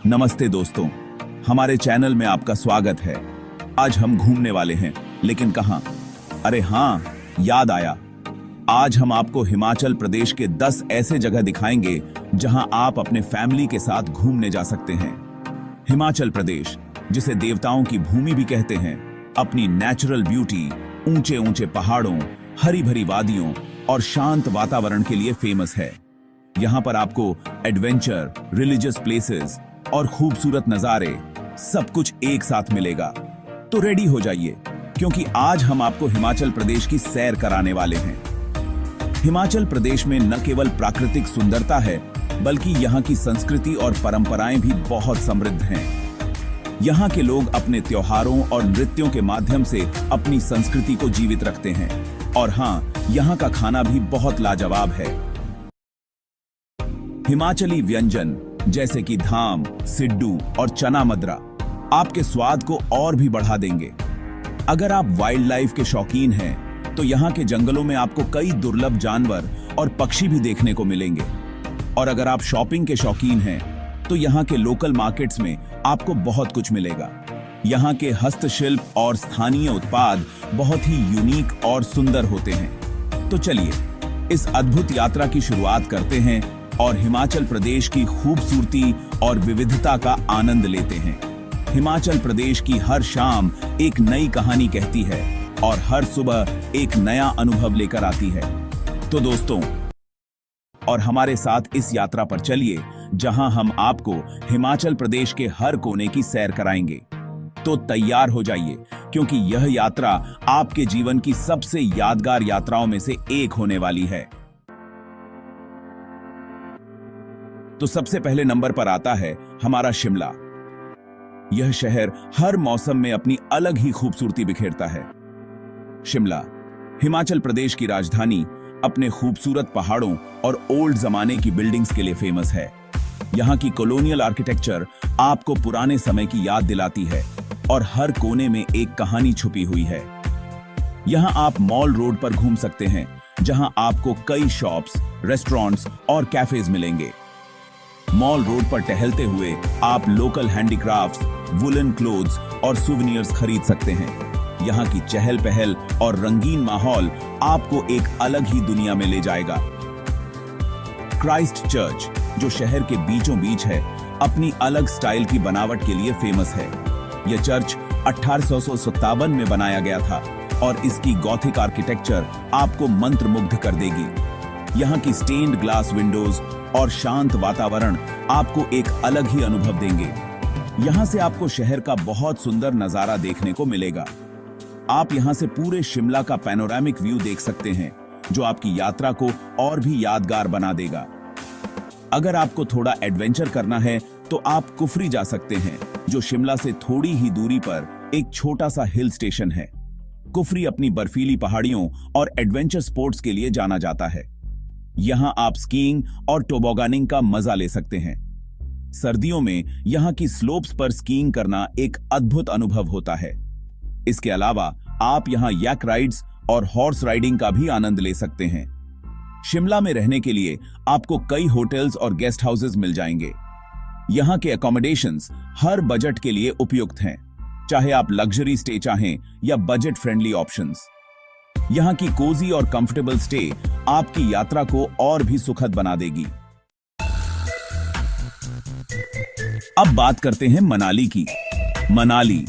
नमस्ते दोस्तों, हमारे चैनल में आपका स्वागत है। आज हम घूमने वाले हैं, लेकिन कहां? अरे हाँ, याद आया। आज हम आपको हिमाचल प्रदेश के 10 ऐसे जगह दिखाएंगे जहां आप अपने फैमिली के साथ घूमने जा सकते हैं। हिमाचल प्रदेश, जिसे देवताओं की भूमि भी कहते हैं, अपनी नेचुरल ब्यूटी, ऊंचे ऊंचे पहाड़ों, हरी भरी वादियों और शांत वातावरण के लिए फेमस है। यहाँ पर आपको एडवेंचर, रिलीजियस प्लेसेस और खूबसूरत नजारे सब कुछ एक साथ मिलेगा। तो रेडी हो जाइए, क्योंकि आज हम आपको हिमाचल प्रदेश की सैर कराने वाले हैं। हिमाचल प्रदेश में न केवल प्राकृतिक सुंदरता है, बल्कि यहाँ की संस्कृति और परंपराएं भी बहुत समृद्ध हैं। यहाँ के लोग अपने त्योहारों और नृत्यों के माध्यम से अपनी संस्कृति को जीवित रखते हैं। और हाँ, यहाँ का खाना भी बहुत लाजवाब है। हिमाचली व्यंजन जैसे कि धाम, सिड्डू और चना मद्रा आपके स्वाद को और भी बढ़ा देंगे। अगर आप वाइल्ड लाइफ के शौकीन हैं, तो यहाँ के जंगलों में आपको कई दुर्लभ जानवर और पक्षी भी देखने को मिलेंगे। और अगर आप शॉपिंग के शौकीन हैं, तो यहाँ के लोकल मार्केट्स में आपको बहुत कुछ मिलेगा। यहाँ के हस्तशिल्प और स्थानीय उत्पाद बहुत ही यूनिक और सुंदर होते हैं। तो चलिए इस अद्भुत यात्रा की शुरुआत करते हैं और हिमाचल प्रदेश की खूबसूरती और विविधता का आनंद लेते हैं। हिमाचल प्रदेश की हर शाम एक नई कहानी कहती है और हर सुबह एक नया अनुभव लेकर आती है। तो दोस्तों, और हमारे साथ इस यात्रा पर चलिए, जहां हम आपको हिमाचल प्रदेश के हर कोने की सैर कराएंगे। तो तैयार हो जाइए, क्योंकि यह यात्रा आपके जीवन की सबसे यादगार यात्राओं में से एक होने वाली है। तो सबसे पहले नंबर पर आता है हमारा शिमला। यह शहर हर मौसम में अपनी अलग ही खूबसूरती बिखेरता है। शिमला, हिमाचल प्रदेश की राजधानी, अपने खूबसूरत पहाड़ों और ओल्ड जमाने की बिल्डिंग्स के लिए फेमस है। यहाँ की कॉलोनियल आर्किटेक्चर आपको पुराने समय की याद दिलाती है और हर कोने में एक कहानी छुपी हुई है। यहाँ आप मॉल रोड पर घूम सकते हैं, जहां आपको कई शॉप्स, रेस्टोरेंट्स और कैफेज मिलेंगे। मॉल रोड पर टहलते हुए आप लोकल हैंडीक्राफ्ट्स, वुलन क्लोथ्स और सुवेनियर्स खरीद सकते हैं। यहाँ की चहल पहल और रंगीन माहौल आपको एक अलग ही दुनिया में ले जाएगा। क्राइस्ट चर्च, जो शहर के बीचों बीच है, अपनी अलग स्टाइल की बनावट के लिए फेमस है। यह चर्च 1857 में बनाया गया था और इसकी गॉथिक आर्किटेक्चर आपको मंत्रमुग्ध कर देगी। यहाँ की स्टेन्ड ग्लास विंडोज और शांत वातावरण आपको एक अलग ही अनुभव देंगे। यहाँ से आपको शहर का बहुत सुंदर नजारा देखने को मिलेगा। आप यहाँ से पूरे शिमला का पैनोरामिक व्यू देख सकते हैं, जो आपकी यात्रा को और भी यादगार बना देगा। अगर आपको थोड़ा एडवेंचर करना है, तो आप कुफरी जा सकते हैं, जो शिमला से थोड़ी ही दूरी पर एक छोटा सा हिल स्टेशन है। कुफरी अपनी बर्फीली पहाड़ियों और एडवेंचर स्पोर्ट्स के लिए जाना जाता है। यहां आप स्कीइंग और टोबोगानिंग का मजा ले सकते हैं। सर्दियों में यहां की स्लोप्स पर स्कीइंग करना एक अद्भुत अनुभव होता है। इसके अलावा आप यहां यैक राइड्स और हॉर्स राइडिंग का भी आनंद ले सकते हैं। शिमला में रहने के लिए आपको कई होटल्स और गेस्ट हाउसेस मिल जाएंगे। यहां के अकोमोडेशंस हर बजट के लिए उपयुक्त हैं, चाहे आप लग्जरी स्टे चाहें या बजट फ्रेंडली ऑप्शंस। यहाँ की कोजी और कंफर्टेबल स्टे आपकी यात्रा को और भी सुखद बना देगी। अब बात करते हैं मनाली की। मनाली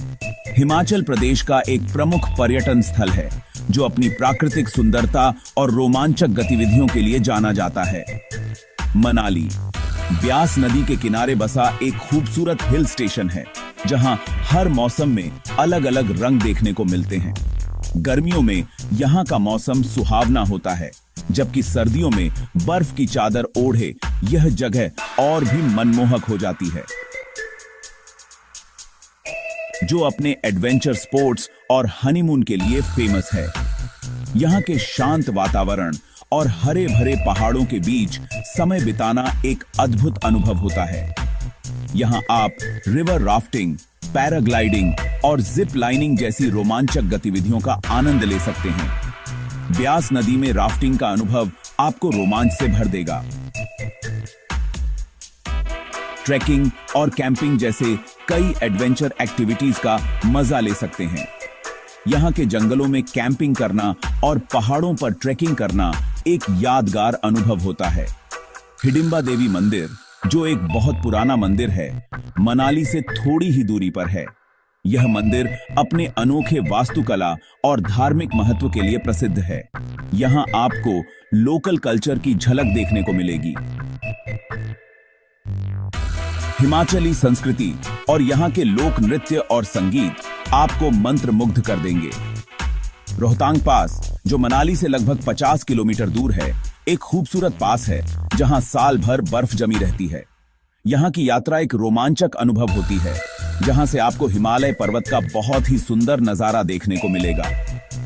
हिमाचल प्रदेश का एक प्रमुख पर्यटन स्थल है, जो अपनी प्राकृतिक सुंदरता और रोमांचक गतिविधियों के लिए जाना जाता है। मनाली ब्यास नदी के किनारे बसा एक खूबसूरत हिल स्टेशन है, जहां हर मौसम में अलग अलग रंग देखने को मिलते हैं। गर्मियों में यहाँ का मौसम सुहावना होता है, जबकि सर्दियों में बर्फ की चादर ओढ़े यह जगह और भी मनमोहक हो जाती है। जो अपने एडवेंचर स्पोर्ट्स और हनीमून के लिए फेमस है। यहाँ के शांत वातावरण और हरे भरे पहाड़ों के बीच समय बिताना एक अद्भुत अनुभव होता है। यहाँ आप रिवर राफ्टिंग, पैराग्लाइडिंग और जिप लाइनिंग जैसी रोमांचक गतिविधियों का आनंद ले सकते हैं। ब्यास नदी में राफ्टिंग का अनुभव आपको रोमांच से भर देगा। ट्रैकिंग और कैंपिंग जैसे कई एडवेंचर एक्टिविटीज का मजा ले सकते हैं। यहाँ के जंगलों में कैंपिंग करना और पहाड़ों पर ट्रैकिंग करना एक यादगार अनुभव होता है। हिडिंबा देवी मंदिर, जो एक बहुत पुराना मंदिर है, मनाली से थोड़ी ही दूरी पर है। यह मंदिर अपने अनोखे वास्तुकला और धार्मिक महत्व के लिए प्रसिद्ध है। यहाँ आपको लोकल कल्चर की झलक देखने को मिलेगी। हिमाचली संस्कृति और यहाँ के लोक नृत्य और संगीत आपको मंत्रमुग्ध कर देंगे। रोहतांग पास, जो मनाली से लगभग 50 किलोमीटर दूर है, एक खूबसूरत पास है जहां साल भर बर्फ जमी रहती है। यहाँ की यात्रा एक रोमांचक अनुभव होती है, जहां से आपको हिमालय पर्वत का बहुत ही सुंदर नजारा देखने को मिलेगा।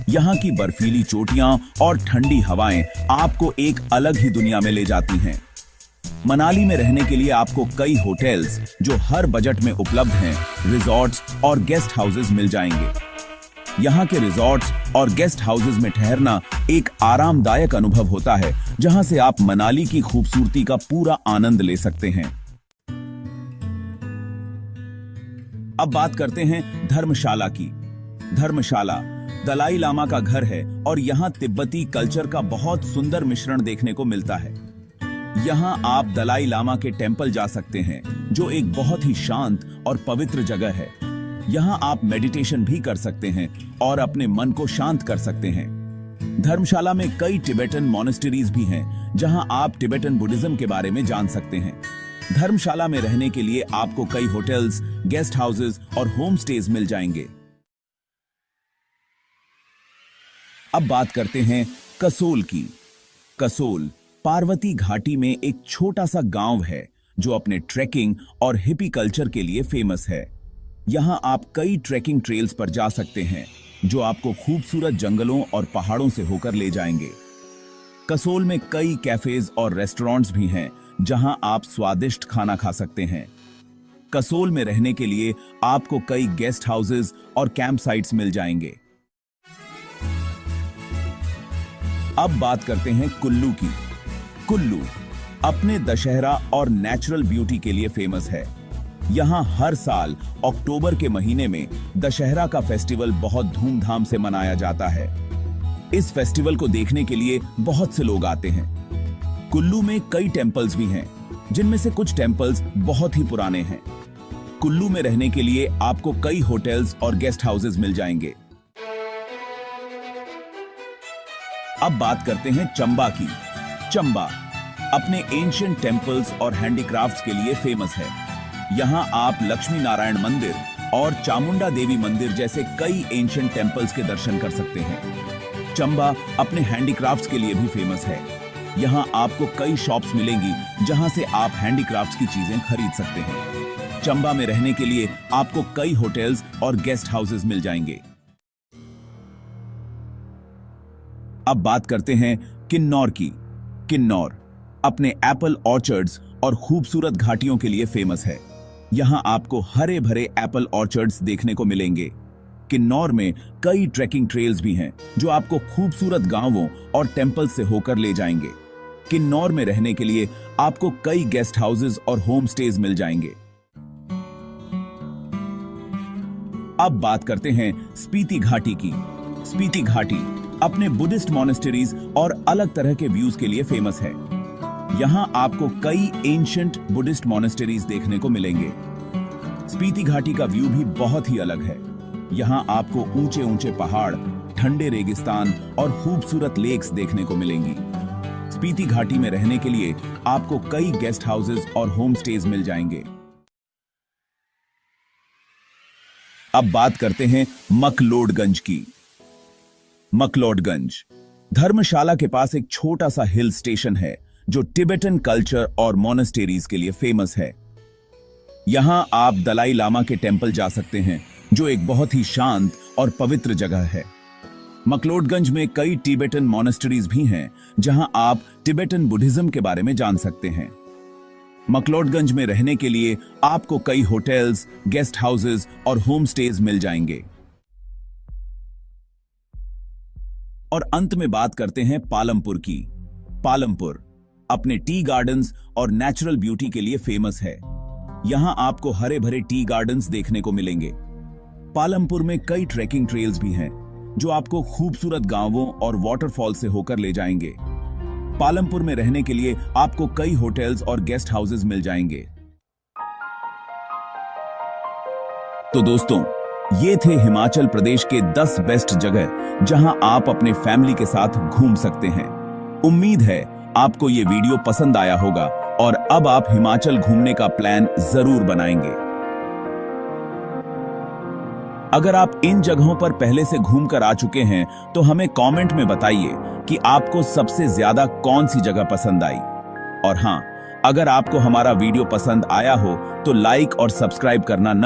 यहाँ की बर्फीली चोटियां और ठंडी हवाएं आपको एक अलग ही दुनिया में ले जाती हैं। मनाली में रहने के लिए आपको कई होटल्स, जो हर बजट में उपलब्ध हैं, रिजॉर्ट्स और गेस्ट हाउसेज मिल जाएंगे। यहाँ के रिजॉर्ट्स और गेस्ट हाउसेज में ठहरना एक आरामदायक अनुभव होता है, जहां से आप मनाली की खूबसूरती का पूरा आनंद ले सकते हैं। अब बात करते हैं धर्मशाला की। धर्मशाला दलाई लामा का घर है और यहाँ तिब्बती कल्चर का बहुत सुंदर मिश्रण देखने को मिलता है। यहाँ आप दलाई लामा के टेंपल जा सकते हैं, जो एक बहुत ही शांत और पवित्र जगह है। यहाँ आप मेडिटेशन भी कर सकते हैं और अपने मन को शांत कर सकते हैं। धर्मशाला में कई टिबेटन मॉनेस्टरीज भी हैं, जहाँ आप टिबेटन बुद्धिज्म के बारे में जान सकते हैं। धर्मशाला में रहने के लिए आपको कई होटल्स, गेस्ट हाउसेज और होम स्टेज मिल जाएंगे। अब बात करते हैं कसोल की। कसोल पार्वती घाटी में एक छोटा सा गांव है, जो अपने ट्रैकिंग और हिपी कल्चर के लिए फेमस है। यहाँ आप कई ट्रैकिंग ट्रेल्स पर जा सकते हैं, जो आपको खूबसूरत जंगलों और पहाड़ों से होकर ले जाएंगे। कसोल में कई कैफेज और रेस्टोरेंट्स भी हैं, जहां आप स्वादिष्ट खाना खा सकते हैं। कसोल में रहने के लिए आपको कई गेस्ट हाउसेज और कैंप साइट्स मिल जाएंगे। अब बात करते हैं कुल्लू की। कुल्लू अपने दशहरा और नेचुरल ब्यूटी के लिए फेमस है। यहाँ हर साल अक्टूबर के महीने में दशहरा का फेस्टिवल बहुत धूमधाम से मनाया जाता है। इस फेस्टिवल को देखने के लिए बहुत से लोग आते हैं। कुल्लू में कई टेंपल्स भी हैं, जिनमें से कुछ टेंपल्स बहुत ही पुराने हैं। कुल्लू में रहने के लिए आपको कई होटल्स और गेस्ट हाउसेज मिल जाएंगे। अब बात करते हैं चंबा की। चंबा अपने एंशिएंट टेंपल्स और हैंडीक्राफ्ट्स के लिए फेमस है। यहाँ आप लक्ष्मी नारायण मंदिर और चामुंडा देवी मंदिर जैसे कई एंशिएंट टेंपल्स के दर्शन कर सकते हैं। चंबा अपने हैंडीक्राफ्ट्स के लिए भी फेमस है। यहाँ आपको कई शॉप्स मिलेंगी, जहाँ से आप हैंडीक्राफ्ट्स की चीजें खरीद सकते हैं। चंबा में रहने के लिए आपको कई होटल्स और गेस्ट हाउसेज मिल जाएंगे। अब बात करते हैं किन्नौर की। किन्नौर अपने एप्पल ऑर्चर्ड्स और खूबसूरत घाटियों के लिए फेमस है। यहाँ आपको हरे भरे एप्पल ऑर्चर्ड्स देखने को मिलेंगे। किन्नौर में कई ट्रैकिंग ट्रेल्स भी हैं, जो आपको खूबसूरत गांवों और टेंपल से होकर ले जाएंगे। किन्नौर में रहने के लिए आपको कई गेस्ट हाउसेज और होम स्टेज मिल जाएंगे। अब बात करते हैं स्पीति घाटी की। स्पीति घाटी अपने बुद्धिस्ट मॉनेस्टरीज और अलग तरह के व्यूज के लिए फेमस है। यहाँ आपको कई एंशिएंट बुद्धिस्ट मॉनेस्टरीज देखने को मिलेंगे। स्पीति घाटी का व्यू भी बहुत ही अलग है। यहाँ आपको ऊंचे ऊंचे पहाड़, ठंडे रेगिस्तान और खूबसूरत लेक्स देखने को मिलेंगी। स्पीति घाटी में रहने के लिए आपको कई गेस्ट हाउसेज और होम स्टेज मिल जाएंगे। अब बात करते हैं मकलोडगंज की। मकलोडगंज धर्मशाला के पास एक छोटा सा हिल स्टेशन है, जो टिबेटन कल्चर और मोनेस्टेरीज के लिए फेमस है। यहां आप दलाई लामा के टेंपल जा सकते हैं, जो एक बहुत ही शांत और पवित्र जगह है। मकलोडगंज में कई टिबेटन मोनेस्टरीज भी हैं, जहां आप टिबेटन बुद्धिज्म के बारे में जान सकते हैं। मकलोडगंज में रहने के लिए आपको कई होटल्स, गेस्ट हाउसेज और होम स्टेज मिल जाएंगे। और अंत में बात करते हैं पालमपुर की। पालमपुर अपने टी गार्डन्स और नेचुरल ब्यूटी के लिए फेमस है। यहाँ आपको हरे भरे टी गार्डन्स देखने को मिलेंगे। पालमपुर में कई ट्रैकिंग ट्रेल्स भी हैं जो आपको खूबसूरत गांवों और वाटरफॉल से होकर ले जाएंगे। पालमपुर में रहने के लिए आपको कई होटल्स और गेस्ट हाउसेस मिल जाएंगे। तो दोस्तों, ये थे हिमाचल प्रदेश के 10 बेस्ट जगह जहां आप अपने फैमिली के साथ घूम सकते हैं। उम्मीद है आपको ये वीडियो पसंद आया होगा और अब आप हिमाचल घूमने का प्लान जरूर बनाएंगे। अगर आप इन जगहों पर पहले से घूमकर आ चुके हैं तो हमें कमेंट में बताइए कि आपको सबसे ज्यादा कौन सी जगह पसंद आई। और हां, अगर आपको हमारा वीडियो पसंद आया हो तो लाइक और सब्सक्राइब करना न